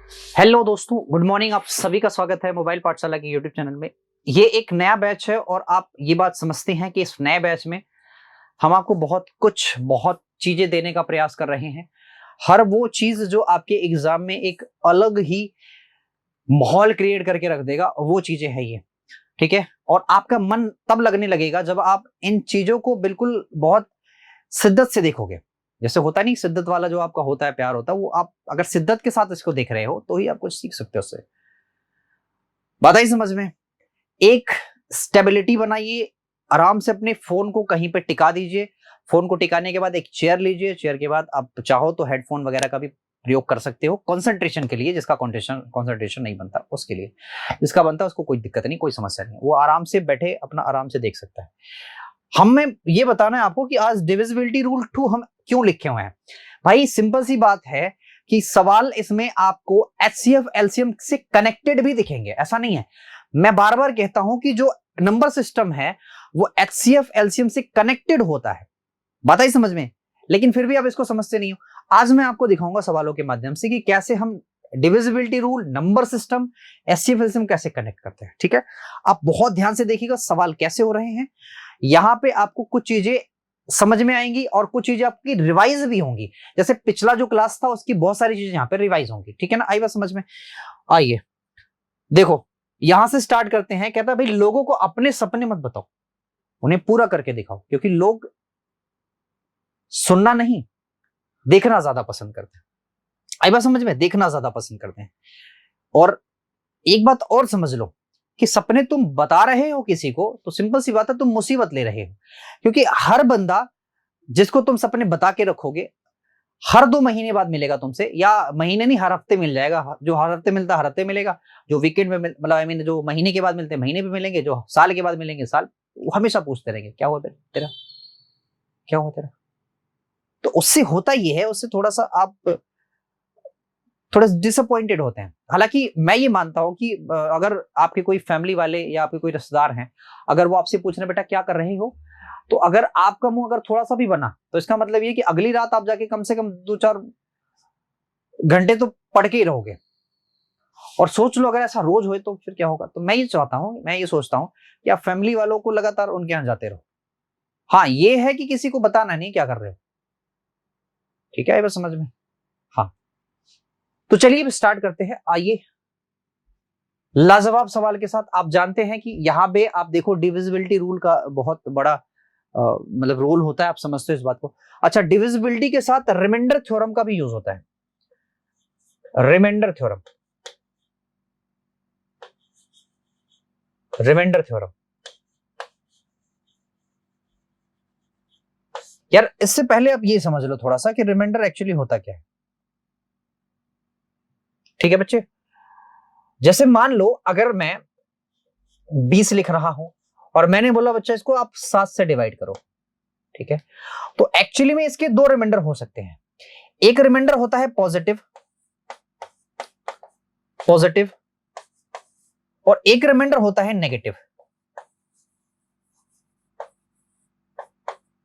Hello दोस्तों, good morning. आप सभी का स्वागत है मोबाइल पाठशाला के यूट्यूब चैनल में। ये एक नया बैच है और आप ये बात समझते हैं कि इस नए बैच में हम आपको बहुत चीजें देने का प्रयास कर रहे हैं। हर वो चीज जो आपके एग्जाम में एक अलग ही माहौल क्रिएट करके रख देगा, वो चीजें है ये। ठीक है, और आपका मन तब लगने लगेगा जब आप इन चीजों को बिल्कुल बहुत शिद्दत से देखोगे। जैसे होता नहीं, शिद्दत वाला जो आपका होता है, प्यार होता है, वो आप अगर शिद्दत के साथ इसको देख रहे हो तो ही आप कुछ सीख सकते हो उससे। बात आई समझ में? एक स्टेबिलिटी बनाइए, आराम से अपने फोन को कहीं पे टिका दीजिए। फोन को टिकाने के बाद एक चेयर लीजिए, चेयर के बाद आप चाहो तो हेडफोन वगैरह का भी प्रयोग कर सकते हो कंसंट्रेशन के लिए। जिसका कंसंट्रेशन नहीं बनता उसके लिए, जिसका बनता है उसको कोई दिक्कत नहीं, कोई समस्या नहीं, वो आराम से बैठे अपना आराम से देख सकता है। हमें ये बताना है आपको कि आज डिविजिबिलिटी रूल 2 हम क्यों लिखे हुए हैं। भाई सिंपल सी बात है कि सवाल इसमें आपको एचसीएफ एलसीएम से कनेक्टेड भी दिखेंगे, ऐसा नहीं है। मैं बार बार कहता हूं कि जो नंबर सिस्टम है वो एचसीएफ एलसीएम से कनेक्टेड होता है। बात आई समझ में? लेकिन फिर भी आप इसको समझते नहीं हो। आज मैं आपको दिखाऊंगा सवालों के माध्यम से कि कैसे हम divisibility rule, number system, HCF LCM कैसे कनेक्ट करते हैं। ठीक है, आप बहुत ध्यान से देखिएगा सवाल कैसे हो रहे हैं। यहां पे आपको कुछ चीजें समझ में आएंगी और कुछ चीजें आपकी रिवाइज भी होंगी। जैसे पिछला जो क्लास था उसकी बहुत सारी चीजें यहाँ पे रिवाइज होंगी। ठीक है ना, आई बात समझ में? आइए देखो, यहां से स्टार्ट करते हैं। कहता है भाई लोगों को अपने सपने मत बताओ, उन्हें पूरा करके दिखाओ, क्योंकि लोग सुनना नहीं देखना ज्यादा पसंद करते हैं। आई बात समझ में? देखना ज्यादा पसंद करते हैं। और एक बात और समझ लो कि सपने तुम बता रहे हो किसी को तो सिंपल सी बात है, तुम मुसीबत ले रहे हो। क्योंकि हर बंदा जिसको तुम सपने बता के रखोगे हर 2 महीने बाद मिलेगा तुमसे, या महीने नहीं, हर हफ्ते मिल जाएगा। जो हर हफ्ते मिलता है हर हफ्ते मिलेगा, जो वीकेंड में मतलब आई मीन जो महीने के बाद मिलते हैं महीने पे मिलेंगे, जो साल के बाद मिलेंगे साल। हमेशा पूछते रहेंगे क्या हुआ तेरा, क्या हुआ तेरा। तो उससे होता ये है, उससे थोड़ा सा आप थोड़ा डिसअपॉइंटेड होते हैं। हालांकि मैं ये मानता हूं कि अगर आपके कोई फैमिली वाले या आपके कोई रिश्तेदार हैं, अगर वो आपसे पूछ रहे बेटा क्या कर रहे हो, तो अगर आपका मुंह अगर थोड़ा सा भी बना तो इसका मतलब ये कि अगली रात आप जाके कम से कम 2-4 घंटे तो पढ़ के ही रहोगे। और सोच लो अगर ऐसा रोज होए तो फिर क्या होगा। तो मैं ये चाहता हूं, मैं ये सोचता हूं कि आप फैमिली वालों को लगातार उनके यहां जाते रहो। हाँ ये है कि किसी को बताना नहीं क्या कर रहे हो। ठीक है, बस समझ में? हाँ, तो चलिए अब स्टार्ट करते हैं। आइए लाजवाब सवाल के साथ। आप जानते हैं कि यहां पे आप देखो डिविजिबिलिटी रूल का बहुत बड़ा मतलब रोल होता है, आप समझते हो इस बात को। अच्छा, डिविजिबिलिटी के साथ रिमाइंडर थ्योरम का भी यूज होता है। Reminder theorem, reminder theorem. यार इससे पहले आप ये समझ लो थोड़ा सा कि रिमाइंडर एक्चुअली होता क्या है। ठीक है बच्चे, जैसे मान लो अगर मैं 20 लिख रहा हूं और मैंने बोला बच्चा इसको आप 7 से डिवाइड करो। ठीक है, तो एक्चुअली में इसके 2 रिमाइंडर हो सकते हैं। एक रिमाइंडर होता है पॉजिटिव, पॉजिटिव, और एक रिमाइंडर होता है नेगेटिव।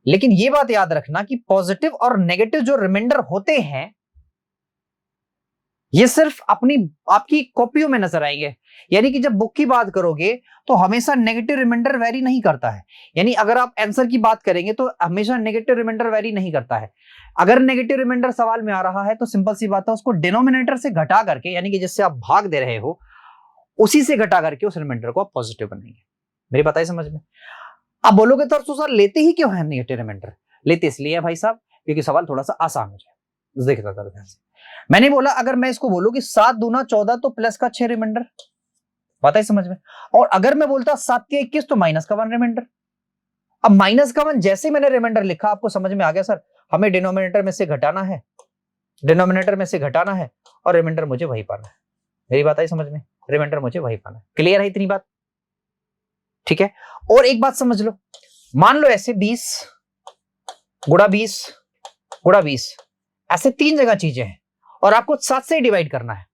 लेकिन यह बात याद रखना कि पॉजिटिव और नेगेटिव जो रिमाइंडर होते हैं ये सिर्फ अपनी आपकी कॉपियों में नजर आएंगे। यानी कि जब बुक की बात करोगे तो हमेशा नेगेटिव रिमाइंडर वेरी नहीं करता है। यानी अगर आप आंसर की बात करेंगे तो हमेशा नेगेटिव रिमाइंडर वेरी नहीं करता है। अगर नेगेटिव रिमाइंडर सवाल में आ रहा है तो सिंपल सी बात है, उसको डिनोमिनेटर से घटा करके, यानी कि जिससे आप भाग दे रहे हो उसी से घटा करके उस रिमाइंडर को आप पॉजिटिव बनाएंगे। मेरी बात आई समझ में? आप बोलोगे तो सर लेते ही क्यों है नेगेटिव रिमाइंडर? लेते इसलिए है भाई साहब क्योंकि सवाल थोड़ा सा आसान हो जाए। देखिएगा ध्यान से, मैंने बोला अगर मैं इसको बोलूं कि 7 दूना 14 तो प्लस का 6 रिमाइंडर, बात है समझ में? और अगर मैं बोलता 7 के 21 तो माइनस का 1 रिमाइंडर। अब माइनस का 1 जैसे मैंने रिमाइंडर लिखा आपको समझ में आ गया सर हमें डिनोमिनेटर में से घटाना है, डिनोमिनेटर में से घटाना है और रिमाइंडर मुझे वही पाना है। मेरी बात आई समझ में? रिमाइंडर मुझे वही पाना है। क्लियर है इतनी बात? ठीक है, और एक बात समझ लो, मान लो ऐसे 20 गुणा 20 गुणा 20, ऐसे 3 जगह चीजें हैं और आपको 7 से डिवाइड करना है।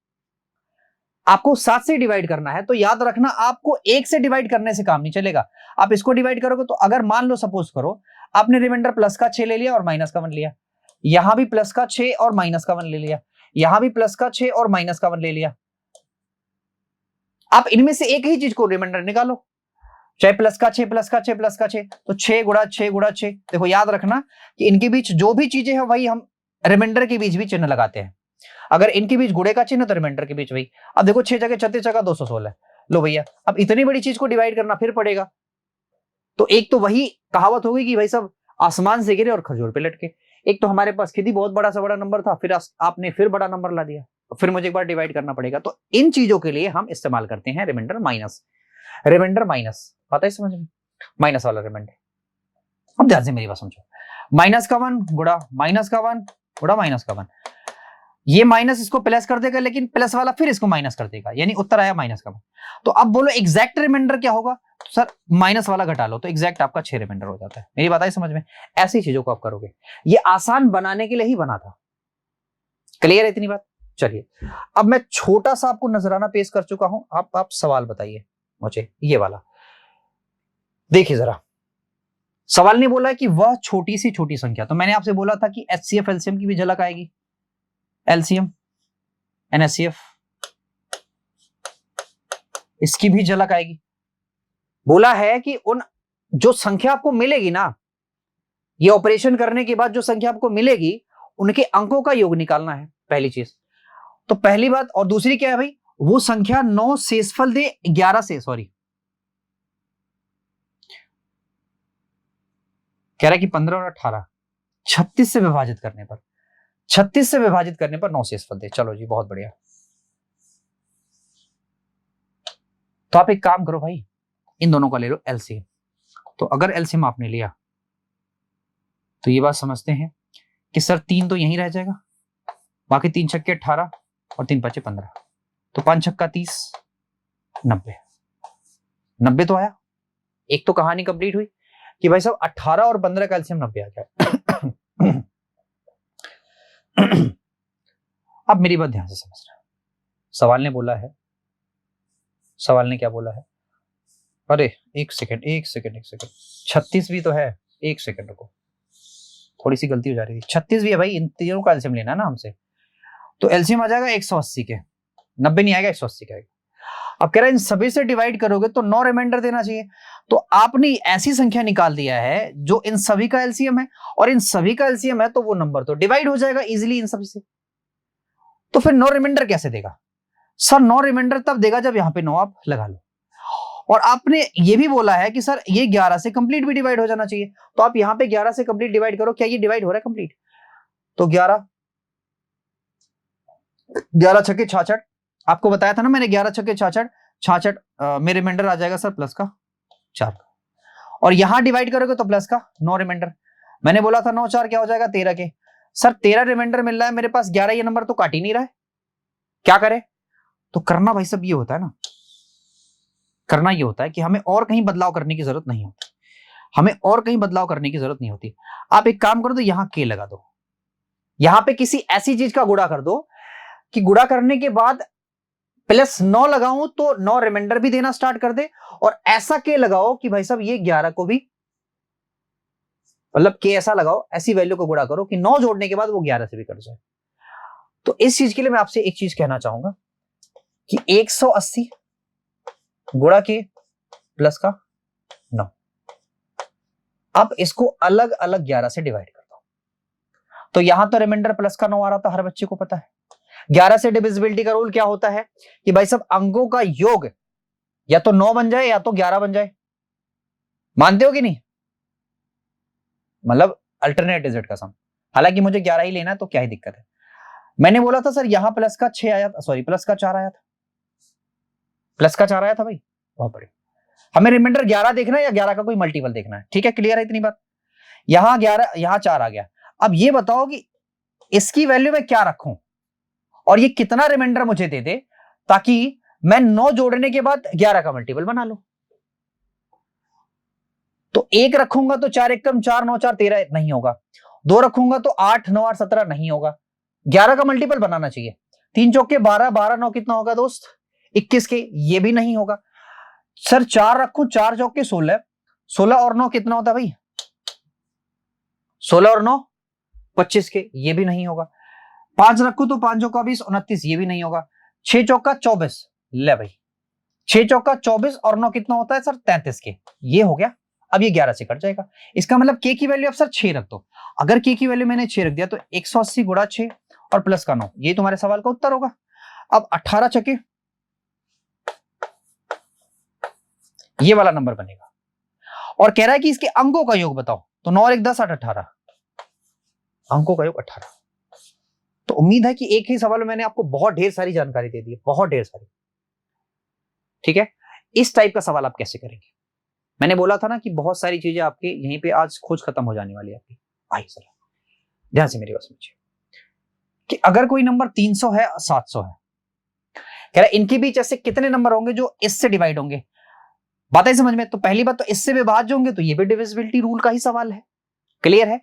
आपको 7 से डिवाइड करना है तो याद रखना आपको 1 से डिवाइड करने से काम नहीं चलेगा। आप इसको डिवाइड करोगे तो अगर मान लो सपोज करो आपने रिमाइंडर प्लस का 6 ले लिया और माइनस का 1 लिया, यहां भी प्लस का 6 और माइनस का 1 ले लिया, यहां भी प्लस का 6 और माइनस का 1 ले लिया। आप इनमें से एक ही चीज को रिमाइंडर निकालो, चाहे प्लस का 6 प्लस का 6 प्लस का 6, तो 6 गुणा 6 गुणा 6। देखो याद रखना कि इनके बीच जो भी चीजें हैं वही हम रिमाइंडर के बीच भी चिन्ह लगाते हैं। अगर इनके बीच गुणे का चिन्ह तो रिमाइंडर के बीच वही। अब देखो 6 जगह 36 जगह 216। लो भैया, अब इतनी बड़ी चीज को डिवाइड करना फिर पड़ेगा। तो एक तो वही कहावत होगी कि भाई सब आसमान से गिरे और खजूर पे लटके। एक तो हमारे पास खुद ही बहुत बड़ा सा बड़ा नंबर था, फिर आपने फिर बड़ा नंबर ला दिया, फिर मुझे एक बार डिवाइड करना पड़ेगा। तो इन चीजों के लिए हम इस्तेमाल करते हैं रिमाइंडर माइनस। रिमाइंडर माइनस आता है समझ में, माइनस वाला रिमाइंडर। अब ध्यान से मेरी बात समझो, माइनस का 1 गुणा माइनस का 1 गुणा माइनस का 1, ये माइनस इसको प्लस कर देगा, लेकिन प्लस वाला फिर इसको माइनस कर देगा, यानी उत्तर आया माइनस का 1। तो अब बोलो एग्जैक्ट रिमाइंडर क्या होगा? तो सर माइनस वाला घटा लो, तो एग्जैक्ट आपका 6 रिमाइंडर हो जाता है। मेरी बात आई समझ में? ऐसी चीजों को आप करोगे, ये आसान बनाने के लिए ही बना था। क्लियर है इतनी बात? चलिए, अब मैं छोटा सा आपको नजराना पेश कर चुका हूं, आप सवाल बताइए मुझे ये वाला। देखिए जरा, सवाल ने बोला है कि वह छोटी सी छोटी संख्या, तो मैंने आपसे बोला था कि एचसीएफ एलसीएम की भी झलक आएगी, एलसीएम एनएचसीएफ इसकी भी झलक आएगी। बोला है कि उन जो संख्या आपको मिलेगी ना, ये ऑपरेशन करने के बाद जो संख्या आपको मिलेगी उनके अंकों का योग निकालना है, पहली चीज। तो पहली बात, और दूसरी क्या है भाई, वो संख्या 9 शेषफल दे 11 से, सॉरी कह रहा है कि 15 और 18 36 से विभाजित करने पर, 36 से विभाजित करने पर 9 शेषफल दे। चलो जी, बहुत बढ़िया। तो आप एक काम करो भाई, इन दोनों का ले लो एलसीएम। तो अगर एलसीएम आपने लिया तो ये बात समझते हैं कि सर 3 तो यहीं रह जाएगा, बाकी 3 छक्के 18 और 3 पचे 15, तो 5 छक्का 30, 90 तो आया। एक तो कहानी कंप्लीट हुई कि भाई साहब 18 और 15 का एलसीएम 90 आ गया। अब मेरी बात ध्यान से समझना, सवाल ने बोला है, सवाल ने क्या बोला है, अरे एक सेकंड 36 भी तो है, एक सेकंड रुको, थोड़ी सी गलती हो जा रही थी। 36 भी है भाई, इन तीनों का एलसीएम लेना है ना हमसे, तो एलसीएम आ जाएगा 180 के, 90 नहीं आएगा, 180 का आएगा। अब कह रहा है इन सभी से डिवाइड करोगे तो 9 रिमाइंडर देना चाहिए। तो आपने ऐसी संख्या निकाल दिया है जो इन सभी का एलसीएम है, और इन सभी का एलसीएम है तो वो नंबर तो डिवाइड हो जाएगा इजीली इन सभी से। तो फिर 9 रिमाइंडर कैसे देगा? सर 9 रिमाइंडर तब देगा जब यहां पे 9 आप लगा लो। और आपने ये भी बोला है कि सर ये 11 से कंप्लीट भी डिवाइड हो जाना चाहिए, तो आप यहां पे 11 से कंप्लीट डिवाइड करो। क्या ये डिवाइड हो रहा है कंप्लीट? तो 11 छक्के 66, आपको बताया था ना मैंने, 11 छक्के 66 में रिमाइंडर आ जाएगा सर प्लस का 4, और यहां डिवाइड करोगे तो प्लस का 9 रिमाइंडर। मैंने बोला था 9 4 क्या हो जाएगा 13 के। सर 13 रिमाइंडर मिल रहा है मेरे पास, 11 ये नंबर तो काट ही नहीं रहा है, क्या करे? तो करना भाई सब ये होता है ना, करना ये होता है कि हमें और कहीं बदलाव करने की जरूरत नहीं होती, हमें और कहीं बदलाव करने की जरूरत नहीं होती। आप एक काम करो, तो यहां के लगा दो, यहां पे किसी ऐसी चीज का गुणा कर दो कि गुणा करने के बाद प्लस 9 लगाऊं तो 9 रिमाइंडर भी देना स्टार्ट कर दे, और ऐसा के लगाओ कि भाई साहब ये 11 को भी, मतलब के ऐसा लगाओ, ऐसी वैल्यू को गुणा करो कि 9 जोड़ने के बाद वो 11 से भी कट जाए। तो इस चीज के लिए मैं आपसे एक चीज कहना चाहूंगा कि 180 गुणा के प्लस का 9, अब इसको अलग अलग 11 से डिवाइड कर दो। तो यहां तो रिमाइंडर प्लस का 9 आ रहा था, हर बच्चे को पता है। 11 से डिविजिबिलिटी का रूल क्या होता है कि भाई सब अंकों का योग या तो 9 बन जाए या तो 11 बन जाए, मानते हो कि नहीं? मतलब अल्टरनेट डिजिट का सम। हालांकि मुझे 11 ही लेना है, तो क्या ही दिक्कत है। मैंने बोला था सर यहां प्लस का 6 आया था, सॉरी प्लस का 4 आया था, प्लस का 4 आया था भाई, बहुत बढ़िया। हमें रिमाइंडर 11 देखना है या 11 का कोई मल्टीपल देखना है, ठीक है? क्लियर है इतनी बात? यहां 11, यहां 4 आ गया। अब ये बताओ कि इसकी वैल्यू में क्या रखूं और ये कितना रिमाइंडर मुझे दे दे, ताकि मैं 9 जोड़ने के बाद 11 का मल्टीपल बना लूं। तो 1 रखूंगा तो 4 एकम 4 9 4 13 नहीं होगा, 2 रखूंगा तो 8 9 8 17 नहीं होगा, 11 का मल्टीपल बनाना चाहिए। 3 चौके 12, 12 9 कितना होगा दोस्त? 21 के, ये भी नहीं होगा। सर 4 रखूं, 4 चौके 16, 16 और 9 कितना होता है भाई? 16 और 9 25 के, ये भी नहीं होगा। 5 रखो तो 5 चौका 20, 29, ये भी नहीं होगा। 6 चौका 24, ले भाई 6 चौका 24 और 9 कितना होता है सर 33 के, ये हो गया। अब ये 11 से कट जाएगा, इसका मतलब के की वैल्यू अब सर 6 रख दो। अगर के की वैल्यू मैंने 6 रख दिया तो 180 गुणा 6 और प्लस का 9, ये तुम्हारे सवाल का उत्तर होगा। अब 18 छके ये वाला नंबर बनेगा और कह रहा है कि इसके अंकों का योग बताओ, तो 9 और 1 10 8 18, अंकों का योग 18। तो उम्मीद है कि एक ही सवाल में मैंने आपको बहुत ढेर सारी जानकारी दे दी है, बहुत ढेर सारी। ठीक है, इस टाइप का सवाल आप कैसे करेंगे? मैंने बोला था ना कि बहुत सारी चीजें आपकी यहीं पे आज खोज खत्म हो जाने वाली है आपकी। आई सर ध्यान से मेरी बात समझिए कि अगर कोई नंबर 300 है 700 है, कह रहा है इनके बीच ऐसे कितने नंबर होंगे जो इससे डिवाइड होंगे। बात है समझ में? तो पहली बात तो इससे विभाज्य होंगे, तो ये भी डिविजिबिलिटी रूल का ही सवाल है, क्लियर है।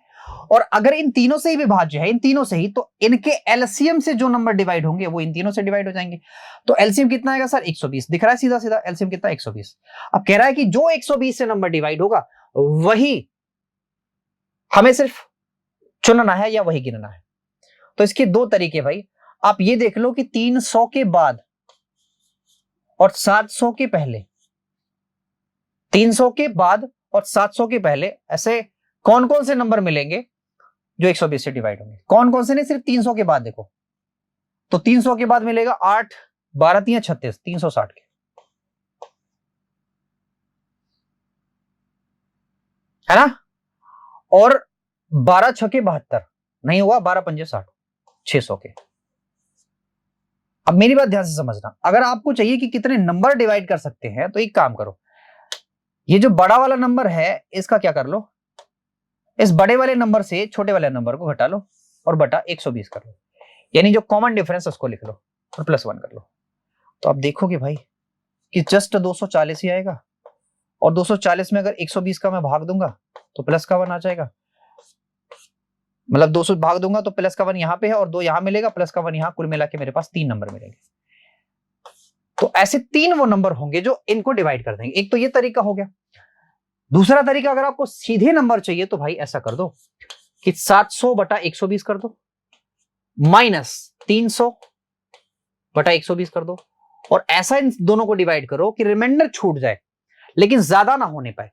और अगर इन तीनों से ही विभाज्य है, इन तीनों से ही, तो इनके एलसीएम से जो नंबर डिवाइड होंगे वो इन तीनों से डिवाइड हो जाएंगे। तो एलसीएम कितना आएगा सर 120, दिख रहा है सीधा सीधा एलसीएम कितना 120। अब कह रहा है कि जो 120 से नंबर डिवाइड होगा वही हमें सिर्फ चुनना है या वही गिनना है। तो इसके दो तरीके भाई, आप ये देख लो कि 300 के बाद और 700 के पहले, 300 के बाद और 700 के पहले ऐसे कौन कौन से नंबर मिलेंगे जो 120 से डिवाइड होंगे। कौन कौन से नहीं, सिर्फ 300 के बाद देखो, तो 300 के बाद मिलेगा 8 12 3 36 360 के, है ना। और 12 छके 72 नहीं हुआ, 12 पंजे 60 600 के। अब मेरी बात ध्यान से समझना, अगर आपको चाहिए कि कितने नंबर डिवाइड कर सकते हैं तो एक काम करो, ये जो बड़ा वाला नंबर है इसका क्या कर लो, इस बड़े वाले नंबर से छोटे वाले नंबर को घटा लो और बटा 120 कर लो, यानी जो कॉमन डिफरेंस उसको लिख लो और +1 कर लो। तो आप देखोगे भाई कि जस्ट 240 ही आएगा, और 240 में अगर 120 का मैं भाग दूंगा तो प्लस का 1 आ जाएगा, मतलब 200 भाग दूंगा तो प्लस का 1 यहां पे है और 2 यहां मिलेगा, प्लस का 1 यहां, कुल मिला के मेरे पास 3 नंबर मिलेंगे। तो ऐसे 3 वो नंबर होंगे जो इनको डिवाइड कर देंगे। एक तो ये तरीका हो गया। दूसरा तरीका, अगर आपको सीधे नंबर चाहिए तो भाई ऐसा कर दो कि 700 बटा 120 कर दो, माइनस 300 बटा 120 कर दो, और ऐसा इन दोनों को डिवाइड करो कि रिमाइंडर छूट जाए लेकिन ज्यादा ना होने पाए।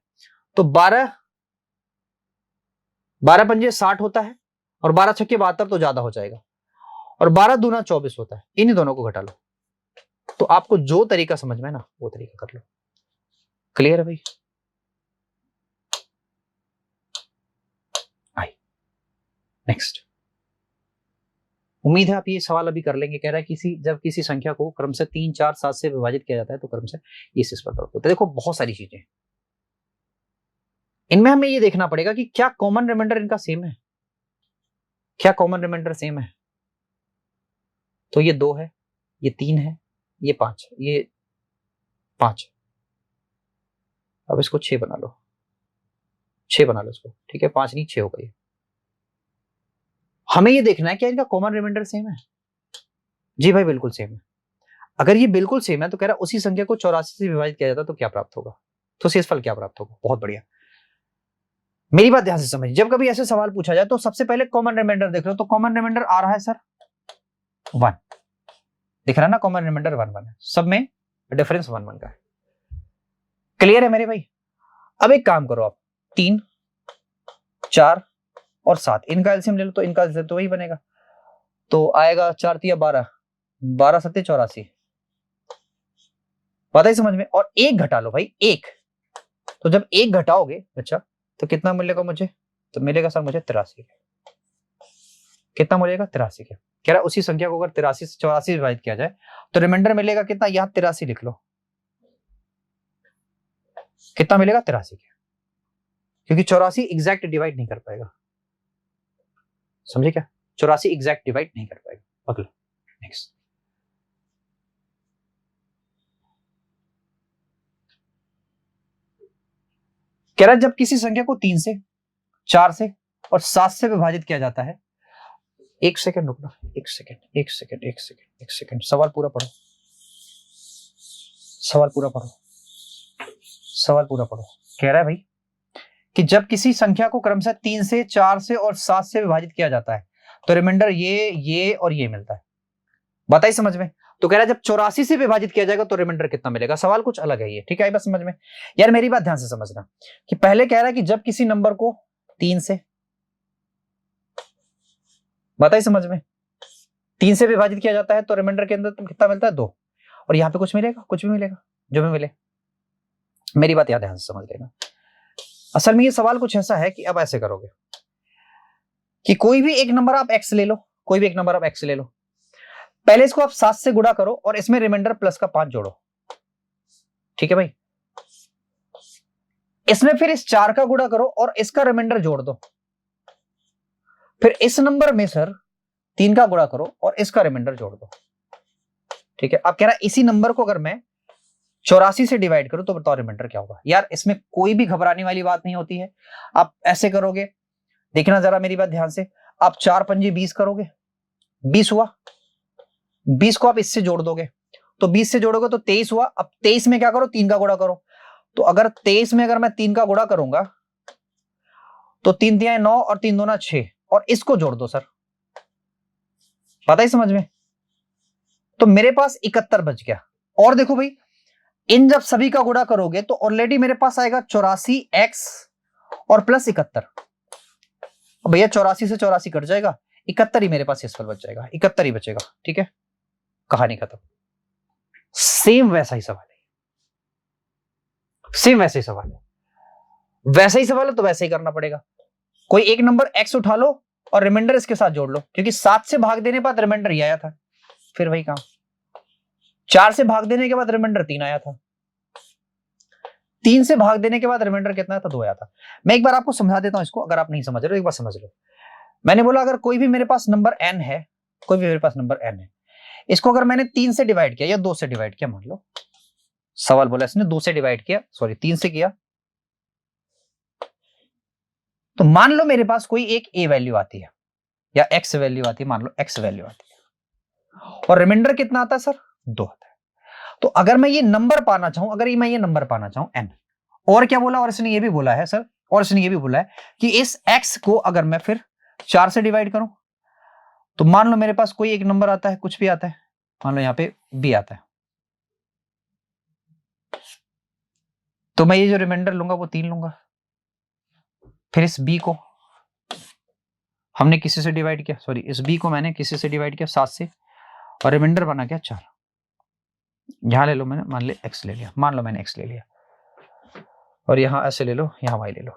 तो 12 पंजे 60 होता है और 12 छक्के 72 तो ज्यादा हो जाएगा, और 12 दूना 24 होता है। इन्हीं दोनों को घटा लो। तो आपको जो तरीका समझ में है ना वो तरीका कर लो। क्लियर है भाई? नेक्स्ट, उम्मीद है आप ये सवाल अभी कर लेंगे। कह रहा है जब किसी संख्या को क्रम से 3 4 7 से विभाजित किया जाता है तो क्रम से इस पर होता है। देखो बहुत सारी चीजें, इनमें हमें ये देखना पड़ेगा कि क्या कॉमन रिमाइंडर इनका सेम है, क्या कॉमन रिमाइंडर सेम है। तो ये 2 है, ये 3 है, ये 5, ये 5। अब इसको 6 बना लो, 6 बना लो इसको, ठीक है। 5 नहीं 6 हो गई। हमें ये देखना है क्या इनका कॉमन रिमाइंडर सेम है। जी भाई बिल्कुल सेम है। अगर ये बिल्कुल सेम है तो कह रहा है उसी संख्या को 84 से विभाजित किया जाता तो क्या प्राप्त होगा, तो शेषफल क्या प्राप्त होगा। बहुत बढ़िया, मेरी बात ध्यान से समझिए। जब कभी ऐसे सवाल पूछा जाए तो सबसे पहले कॉमन रिमाइंडर देख लो। तो कॉमन रिमाइंडर आ रहा है सर 1, दिख रहा है ना, कॉमन रिमाइंडर 1 1 है, सब में डिफरेंस 1 1 का है। क्लियर है मेरे भाई? अब एक काम करो आप, 3 4 और 7 इनका एलसीएम ले लो, तो इनका एलसीएम तो वही बनेगा। तो आएगा 4 3 12 12 7 84, पता ही समझ में। और 1 घटा लो भाई, 1। तो जब 1 घटाओगे अच्छा तो कितना मिलेगा मुझे, तो मिलेगा सर मुझे 83। कितना मिलेगा 83 के। कह रहा उसी संख्या को अगर 83 से 84 विभाजित किया जाए तो रिमाइंडर मिलेगा कितना, यहां 83 लिख लो, कितना मिलेगा 83 के, क्योंकि 84 एग्जैक्ट डिवाइड नहीं कर पाएगा। समझे क्या? 84 एग्जैक्ट डिवाइड नहीं कर पाएगा। अगला नेक्स्ट, कह रहा जब किसी संख्या को 3 से 4 से और 7 से विभाजित किया जाता है। एक सेकंड रुकना, एक सेकंड, सवाल पूरा पढ़ो, सवाल पूरा पढ़ो। कह रहा है भाई कि जब किसी संख्या को क्रमशः 3 से 4 से और 7 से विभाजित किया जाता है तो रिमाइंडर ये और ये मिलता है। बताइए समझ में। तो कह रहा है जब 84 से विभाजित किया जाएगा तो रिमाइंडर कितना मिलेगा। सवाल कुछ अलग है ये, ठीक है, बस समझ में। यार मेरी बात ध्यान से समझना कि पहले कह रहा है कि जब किसी नंबर को 3 से, बताइए समझ में, 3 से विभाजित किया जाता है तो रिमाइंडर के अंदर कितना मिलता है 2। और यहां पे कुछ मिलेगा, कुछ भी मिलेगा, जो भी मिले। मेरी बात याद ध्यान से समझ लेना। असल में ये सवाल कुछ ऐसा है कि अब ऐसे करोगे कि कोई भी एक नंबर आप x ले लो, कोई भी एक नंबर आप x ले लो, पहले इसको आप 7 से गुणा करो और इसमें रिमाइंडर प्लस का 5 जोड़ो, ठीक है भाई। इसमें फिर इस 4 का गुणा करो और इसका रिमाइंडर जोड़ दो। फिर इस नंबर में सर 3 का गुणा करो और इसका रिमाइंडर जोड़ दो, ठीक है। अब कह रहा है इसी नंबर को अगर मैं 84 से डिवाइड करूं तो बताओ रिमाइंडर क्या होगा। यार इसमें कोई भी घबराने वाली बात नहीं होती है। आप ऐसे करोगे, देखना जरा मेरी बात ध्यान से। आप 4 पंजे 20 करोगे, 20 हुआ, 20 को आप इससे जोड़ दोगे तो 20 से जोड़ोगे तो 23 हुआ। अब 23 में क्या करो, 3 का गुणा करो। तो अगर 23 में अगर मैं 3 का गुणा करूंगा तो 3 तियां 9 और 3 दूना 6 और इसको जोड़ दो सर, पता ही समझ में। तो मेरे पास 71 बच गया। और देखो भाई, इन जब सभी का गुणा करोगे तो ऑलरेडी मेरे पास आएगा 84x और प्लस 71। भैया 84 से 84 कट जाएगा, 71 ही मेरे पास इस पर बच जाएगा, 71 ही बचेगा, ठीक है, कहानी खत्म। सेम वैसा ही सवाल है, सेम वैसा ही सवाल है, वैसा ही सवाल है तो वैसे ही करना पड़ेगा। कोई एक नंबर x उठा लो और रिमाइंडर इसके साथ जोड़ लो, क्योंकि 7 से भाग देने के बाद रिमाइंडर ही आया था, फिर वही काम। 4 से भाग देने के बाद रिमाइंडर 3 आया था, 3 से भाग देने के बाद रिमाइंडर कितना था, 2 आया था। मैं एक बार आपको समझा देता हूं इसको, अगर आप नहीं समझ रहे हो एक बार समझ लो। मैंने बोला अगर कोई भी मेरे पास नंबर n है, कोई भी मेरे पास नंबर n है, इसको अगर मैंने 3 से डिवाइड किया या 2 से डिवाइड किया, मान लो सवाल बोला इसने 2 से डिवाइड किया, सॉरी 3 से किया, तो मान लो मेरे पास कोई एक a वैल्यू आती है या x वैल्यू आती है, मान लो x वैल्यू आती है और रिमाइंडर कितना आता है सर, 2 आता है। तो अगर मैं ये नंबर पाना चाहूं, अगर मैं ये नंबर पाना चाहूं n, और क्या बोला, और इसने ये भी बोला है सर, और इसने ये भी बोला है कि इस x को अगर मैं फिर 4 से डिवाइड करूं तो मान लो मेरे पास कोई एक नंबर आता है, कुछ भी आता है, मान लो यहां पे b आता है, तो मैं ये जो रिमाइंडर लूंगा वो 3 लूंगा। फिर इस b को हमने किसी से डिवाइड किया, सॉरी इस b को मैंने किसी से डिवाइड किया 7 से, और रिमाइंडर बना क्या 4। यहां ले लो, मैंने मान ले x ले लिया, मान लो मैंने x ले लिया, और यहां ऐसे ले लो, यहां y ले लो,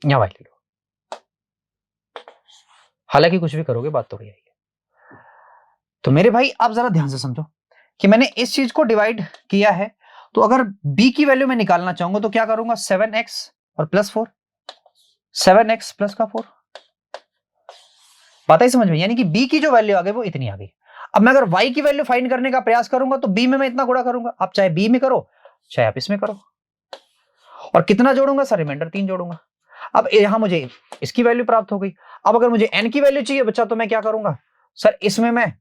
यहां y ले लो। हालांकि कुछ भी करोगे बात तो वही है। तो मेरे भाई आप जरा ध्यान से समझो कि मैंने इस चीज को डिवाइड किया है, तो अगर b की वैल्यू मैं निकालना चाहूंगा तो क्या करूंगा, 7x और प्लस 4, 7x प्लस का 4, बात ही समझ में। यानी कि b की जो वैल्यू आ गई वो इतनी आ गई। अब मैं अगर y की वैल्यू फाइंड करने का प्रयास करूंगा तो b में मैं इतना गुणा करूंगा, आप चाहे b में करो चाहे आप इसमें करो, और कितना जोड़ूंगा सर, रिमाइंडर 3 जोड़ूंगा। अब यहां मुझे इसकी वैल्यू प्राप्त हो गई। अब अगर मुझे n की वैल्यू चाहिए बच्चा तो मैं क्या करूंगा सर, इसमें मैं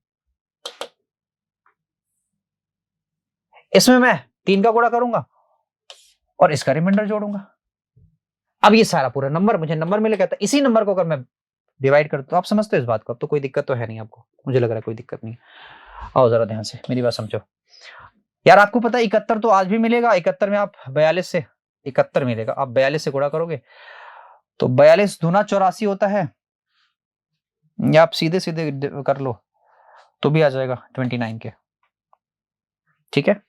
3 का गुणा करूंगा और इसका रिमाइंडर जोड़ूंगा। अब ये सारा पूरा नंबर मुझे नंबर मिल गया था, इसी नंबर को अगर मैं डिवाइड करता तो आप समझते हो इस बात को, अब तो कोई दिक्कत तो है नहीं आपको, मुझे लग रहा है कोई दिक्कत नहीं। आओ जरा ध्यान से मेरी बात समझो। यार आपको पता है 71 तो आज भी मिलेगा, 71 में आप 42 से 71 मिलेगा, आप 42 से गुणा करोगे तो 42 दूना 84 होता है, या आप सीधे सीधे कर लो तो भी आ जाएगा 29 के, ठीक है।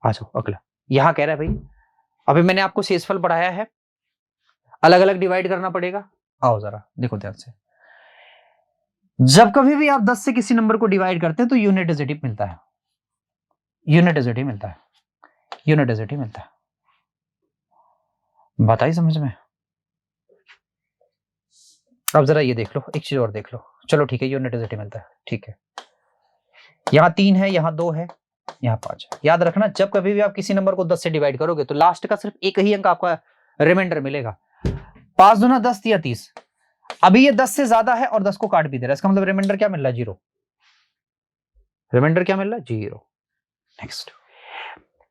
आ जाओ अगला। यहां कह रहा है भाई अभी मैंने आपको शेषफल पढ़ाया है, अलग अलग डिवाइड करना पड़ेगा। आओ जरा देखो ध्यान से, जब कभी भी आप 10 से किसी नंबर को डिवाइड करते हैं तो यूनिट डिजिट मिलता है, यूनिट डिजिट मिलता है, यूनिट डिजिट मिलता है, बताइए समझ में। अब जरा ये देख लो, एक चीज और देख लो, चलो ठीक है यूनिट डिजिट मिलता है, ठीक है। यहां 3 है, यहां 2 है, यहां 5 है। याद रखना जब कभी भी आप किसी नंबर को 10 से डिवाइड करोगे तो लास्ट का सिर्फ एक ही अंक आपका रिमाइंडर मिलेगा। 5 दूना 10 या 30, अभी ये 10 से ज्यादा है और 10 को काट भी दे रहा है, इसका मतलब रिमाइंडर क्या मिल रहा है, 0। रिमाइंडर क्या मिल रहा है, 0। नेक्स्ट,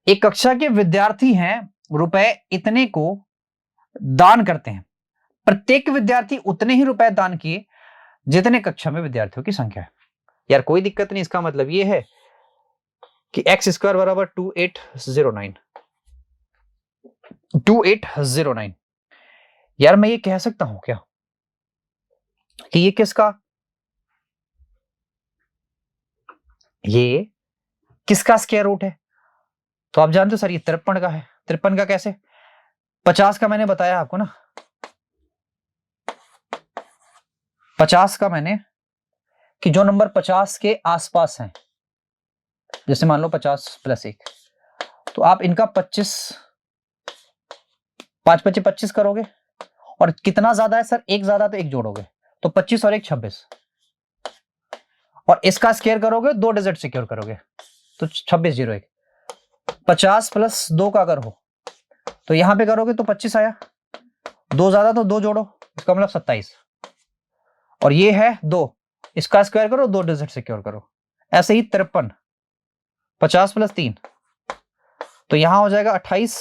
एक कक्षा के विद्यार्थी हैं, रुपए इतने को दान करते हैं, प्रत्येक विद्यार्थी उतने ही रुपए दान किए जितने कक्षा में विद्यार्थियों की संख्या है। यार कोई दिक्कत नहीं, इसका मतलब ये है कि एक्स स्क्वायर बराबर 2809। 2809। यार मैं ये कह सकता हूं क्या कि ये किसका स्क्वायर रूट है? तो आप जानते हो सर ये 53 का है। 53 का कैसे? 50 का मैंने बताया आपको ना, 50 का मैंने कि जो नंबर 50 के आसपास हैं, जैसे मान लो 50 + 1, तो आप इनका 25, 5 × 25 = 25 करोगे, और कितना ज्यादा है सर? एक ज्यादा, तो एक जोड़ोगे, तो 25 और 1 = 26, और इसका स्क्वायर करोगे, 2 डिजिट सिक्योर करोगे, तो 2601। 50 + 2 का अगर हो तो यहां पे करोगे तो 25 आया, 2 ज्यादा तो 2 जोड़ो, इसका मतलब 27, और ये है 2, इसका स्क्वायर करो, 2 डिजिट सिक्योर करो। ऐसे ही 53, 50 + 3, तो यहां हो जाएगा 28,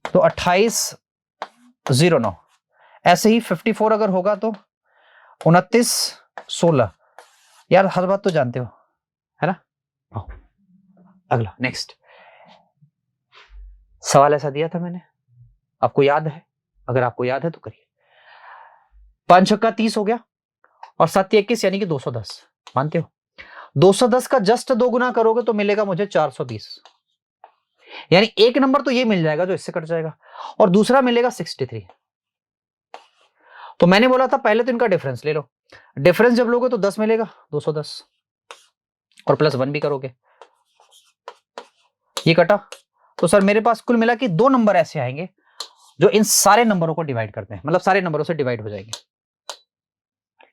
तो 2809। ऐसे ही 54 अगर होगा तो 2916। यार हर बात तो जानते हो, है ना? अगला नेक्स्ट सवाल ऐसा दिया था मैंने, आपको याद है? अगर आपको याद है तो करिए। 5 छक्का 30 हो गया, और 7 21 यानी कि 210। मानते हो? 210 का जस्ट 2 गुना करोगे तो मिलेगा मुझे 420, यानी एक नंबर तो ये मिल जाएगा जो इससे कट जाएगा, और दूसरा मिलेगा 63। तो मैंने बोला था पहले तो इनका डिफरेंस ले लो, डिफरेंस जब लोगे तो 10 मिलेगा, 210, और +1 भी करोगे, ये कटा। तो सर मेरे पास कुल मिला कि 2 नंबर ऐसे आएंगे जो इन सारे नंबरों को डिवाइड करते हैं, मतलब सारे नंबरों से डिवाइड हो जाएंगे।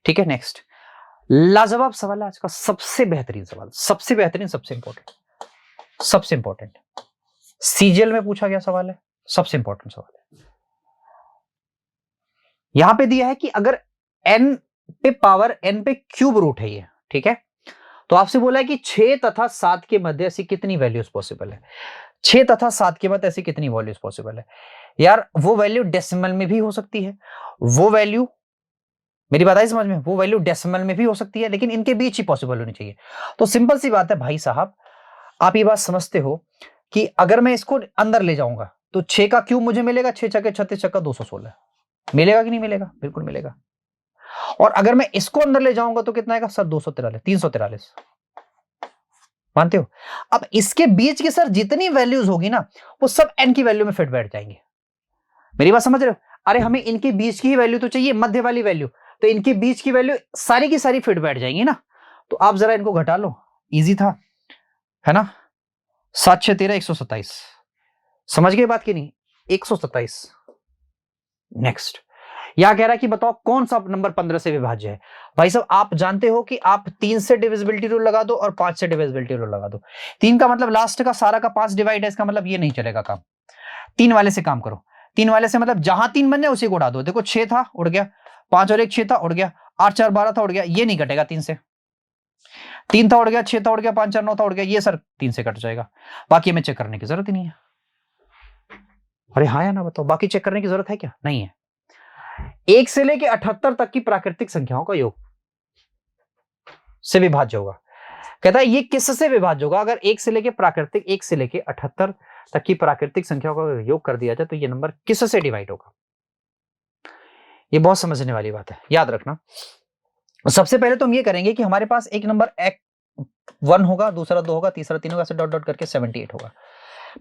ठीक है, नेक्स्ट लाजवाब सवाल है आज का, सबसे बेहतरीन सवाल, सबसे बेहतरीन, सबसे इंपॉर्टेंट सीजीएल में पूछा गया सवाल है, सबसे इंपॉर्टेंट सवाल है। यहां पे दिया है कि अगर n पे पावर n पे क्यूब रूट है ये, ठीक है, तो आपसे बोला है कि 6 तथा 7 के मध्य ऐसी कितनी वैल्यूज पॉसिबल है? 6 तथा 7 के मध्य ऐसी कितनी वैल्यूज पॉसिबल है? यार वो वैल्यू डेसिमल में भी हो सकती है, वो वैल्यू, मेरी बात आई समझ में, वो वैल्यू डेसिमल में भी हो सकती है, लेकिन इनके बीच ही पॉसिबल होनी चाहिए। तो सिंपल सी बात है भाई साहब, आप ये बात समझते हो कि अगर मैं इसको अंदर ले जाऊंगा तो 6 का क्यूब मुझे मिलेगा, 6 छक्के 36, छक्का 216, मिलेगा कि नहीं मिलेगा? बिल्कुल मिलेगा। और अगर मैं इसको अंदर ले जाऊंगा तो कितना आएगा सर? 243, 343। मानते हो? अब इसके बीच की सर जितनी वैल्यूज होगी ना, वो सब n की वैल्यू में फिट बैठ जाएंगे। मेरी बात समझ रहे हो? अरे हमें इनके बीच की वैल्यू तो चाहिए, मध्य वाली वैल्यू, तो इनके बीच की वैल्यू सारी की सारी फिट बैठ जाएंगी ना। तो आप जरा इनको घटा लो, इजी था, है ना? 7 6 13 127। समझ गए बात की नहीं? 127। नेक्स्ट यहां कह रहा है कि बताओ कौन सा नंबर 15 से विभाज्य है? भाई साहब आप जानते हो कि आप 3 से डिविजिबिलिटी रूल लगा दो और 5 से डिविजिबिलिटी रूल लगा दो। 3 का मतलब लास्ट का सारा का 5 डिवाइड है, इसका मतलब ये नहीं चलेगा काम। 3 वाले से काम करो, 3 वाले से मतलब जहां 3 बन जाए उसी को उड़ा दो। देखो 6 था उड़ गया, 5 और 1 6 था उड़ गया, 8 4 12 था उड़ गया, ये नहीं कटेगा 3 से। 3 था उड़ गया, 6 था उड़ गया, 5 4 9 था उड़ गया, ये सर 3 से कट जाएगा। बाकी हमें चेक करने की जरूरत ही नहीं है। अरे हाँ या ना बताओ, बाकी चेक करने की जरूरत है क्या? नहीं है। 1 से लेके 78 तक की प्राकृतिक संख्याओं का योग से विभाज्य होगा। कहता है ये किससे विभाज्य होगा? अगर 1 से लेके 78 तक की प्राकृतिक संख्याओं का योग कर दिया जाए तो ये नंबर किससे डिवाइड होगा? ये बहुत समझने वाली बात है, याद रखना। सबसे पहले तो हम ये करेंगे कि हमारे पास एक नंबर 1 होगा, दूसरा 2 होगा, तीसरा 3 होगा, ऐसे डॉट डॉट करके 78 होगा।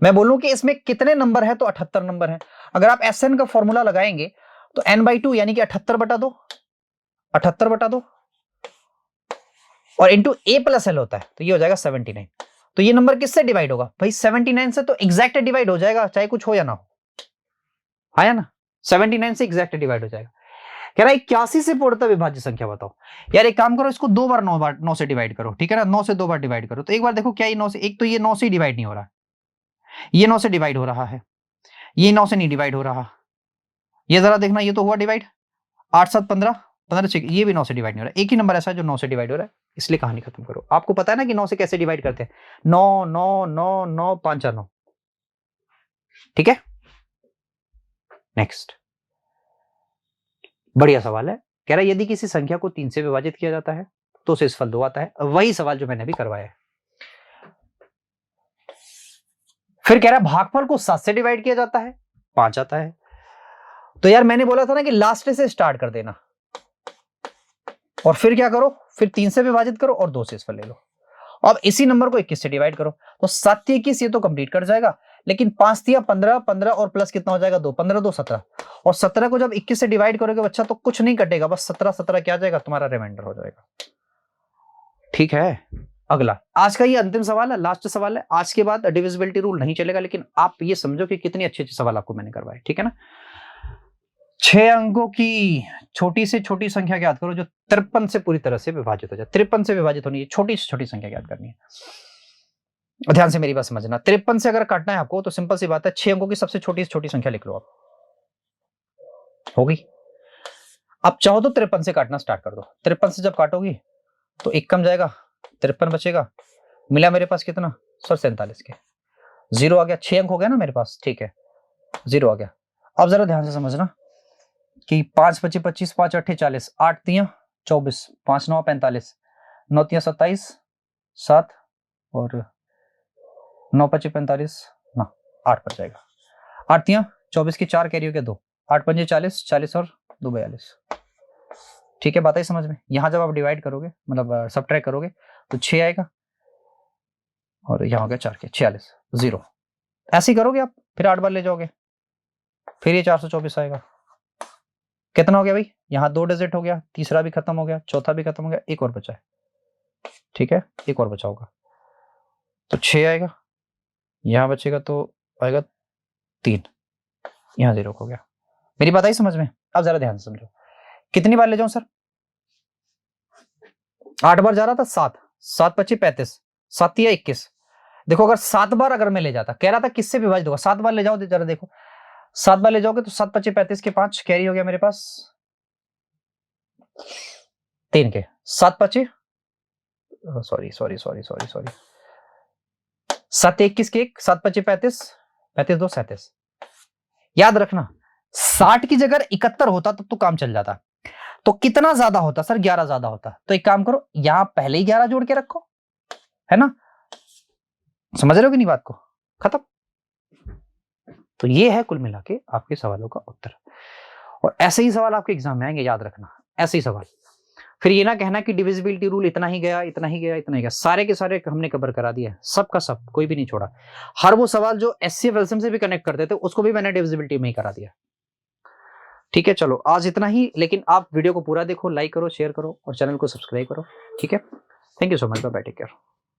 मैं बोलूं कि इसमें कितने नंबर है तो 78 नंबर है। अगर आप SN का फॉर्मूला लगाएंगे तो n/2 यानी कि 78/2, 78/2 और इंटू a + l होता है, तो ये हो जाएगा 79। तो ये नंबर किससे डिवाइड होगा भाई? 79 से तो एग्जैक्ट डिवाइड हो जाएगा, चाहे कुछ हो या ना हो। आया ना? 79 से एग्जैक्ट डिवाइड हो जाएगा। कह रहा है 81 से पूर्णतः विभाज्य संख्या बताओ। यार एक काम करो, इसको 2 बार 9 से डिवाइड करो, ठीक है ना? 9 से 2 बार डिवाइड करो, तो एक बार देखो क्या ये 9 से, एक तो ये 9 से डिवाइड नहीं हो रहा, ये 9 से डिवाइड हो रहा है, ये 9 से नहीं डिवाइड हो रहा, ये जरा देखना, ये तो हुआ डिवाइड, 8 7 15 15 6, ये भी 9 से डिवाइड नहीं हो रहा। एक ही नंबर ऐसा है जो 9 से डिवाइड हो रहा है, इसलिए कहानी खत्म करो। आपको पता है ना कि 9 से कैसे डिवाइड करते हैं? 9 9 9 9 5 4 9। ठीक है, नेक्स्ट बढ़िया सवाल है। कह रहा है यदि किसी संख्या को 3 से विभाजित किया जाता है तो शेषफल 2 आता है। वही सवाल जो मैंने अभी करवाया है। फिर कह रहा है भागफल को 7 से डिवाइड किया जाता है, 5 आता है। तो यार मैंने बोला था ना कि लास्ट से स्टार्ट कर देना, और फिर क्या करो, फिर 3 से विभाजित करो और 2 शेषफल ले लो। अब इसी नंबर को 21 से डिवाइड करो, तो 7 21 ये तो कंप्लीट कर जाएगा, लेकिन 5 तिया 15, 15 और प्लस कितना हो जाएगा 2, 15 2 17, और 17 को जब 21 से डिवाइड करोगे बच्चा तो कुछ नहीं कटेगा, बस 17 17 क्या आ जाएगा तुम्हारा रिमाइंडर हो जाएगा। ठीक है, अगला आज का ये अंतिम सवाल है, लास्ट सवाल है। आज के बाद डिविजिबिलिटी रूल नहीं चलेगा, लेकिन आप ये समझो कि कितनी अच्छे अच्छे सवाल आपको मैंने करवाए। ठीक है ना। 6 अंकों की छोटी से छोटी संख्या ज्ञात करो जो 53 से पूरी तरह से विभाजित हो जाए। 53 से विभाजित होनी है, छोटी से छोटी संख्या ज्ञात करनी है। ध्यान से मेरी बात समझना, 53 से अगर काटना है आपको तो सिंपल सी बात है, 6 अंकों की सबसे छोटी से छोटी संख्या लिख लो आप, हो गई। अब चाहो तो 53 से काटना स्टार्ट कर दो। 53 से जब काटोगी तो एक कम जाएगा, 53 बचेगा, मिला मेरे पास कितना सर 47 के, 0 आ गया। 6 अंक हो गया ना मेरे पास, ठीक है, 0 आ गया। अब जरा ध्यान से समझना कि 5 25 25, 5 8 40, 8 तिया 24, 5 9 45, 9 तिया 27, 7 और 9 25 45 ना 8 पर जाएगा। 8 तिया 24 की 4 कैरी हो गया 2, 8 पंजे 40, 40 और 2 42। ठीक है, बात है समझ में। यहां जब आप डिवाइड करोगे मतलब सबट्रैक्ट करोगे तो 6 आएगा, और यहां हो गया 4 के 46, 0। ऐसे ही करोगे आप, फिर 8 बार ले जाओगे, फिर ये 424 आएगा। कितना हो गया भाई, यहाँ 2 डिजिट हो गया, तीसरा भी खत्म हो गया, चौथा भी खत्म हो गया, एक और बचा है। ठीक है, एक और बचा होगा तो 6 आएगा, यहां बचेगा तो आएगा 3, यहां 0 हो गया। मेरी बात आई समझ में। अब जरा ध्यान से समझो, कितनी बार ले जाऊं सर, 8 बार जा रहा था, 7 7 25 35, 7 या 21। देखो अगर 7 बार अगर मैं ले जाता, कह रहा था किससे विभाजित होगा, 7 बार ले जाओ, जरा देखो 7 बार ले जाओगे तो 7 25 35 के 5 कैरी हो गया मेरे पास 3 के 7 25, sorry sorry sorry sorry sorry 7 21 के 1, 7 25 35, 35 2 37। याद रखना 60 की जगह 71 होता तब तो काम चल जाता, तो कितना ज्यादा होता सर, 11 ज्यादा होता। तो एक काम करो, यहां पहले ही 11 जोड़ के रखो, है ना, समझ रहे हो कि नहीं बात को, खत्म। तो ये है कुल मिला के आपके सवालों का उत्तर, और ऐसे ही सवाल आपके एग्जाम में आएंगे, याद रखना, ऐसे ही सवाल। फिर ये ना कहना कि डिविजिबिलिटी रूल इतना ही गया, इतना ही गया, इतना ही गया, सारे के सारे हमने कवर करा दिया, सब का सब, कोई भी नहीं छोड़ा। हर वो सवाल जो एचसीएफ एलसीएम से भी कनेक्ट करते थे उसको भी मैंने डिविजिबिलिटी में ही करा दिया। ठीक है, चलो आज इतना ही, लेकिन आप वीडियो को पूरा देखो, लाइक करो, शेयर करो और चैनल को सब्सक्राइब करो। ठीक है, thank you so much, bye bye, take care.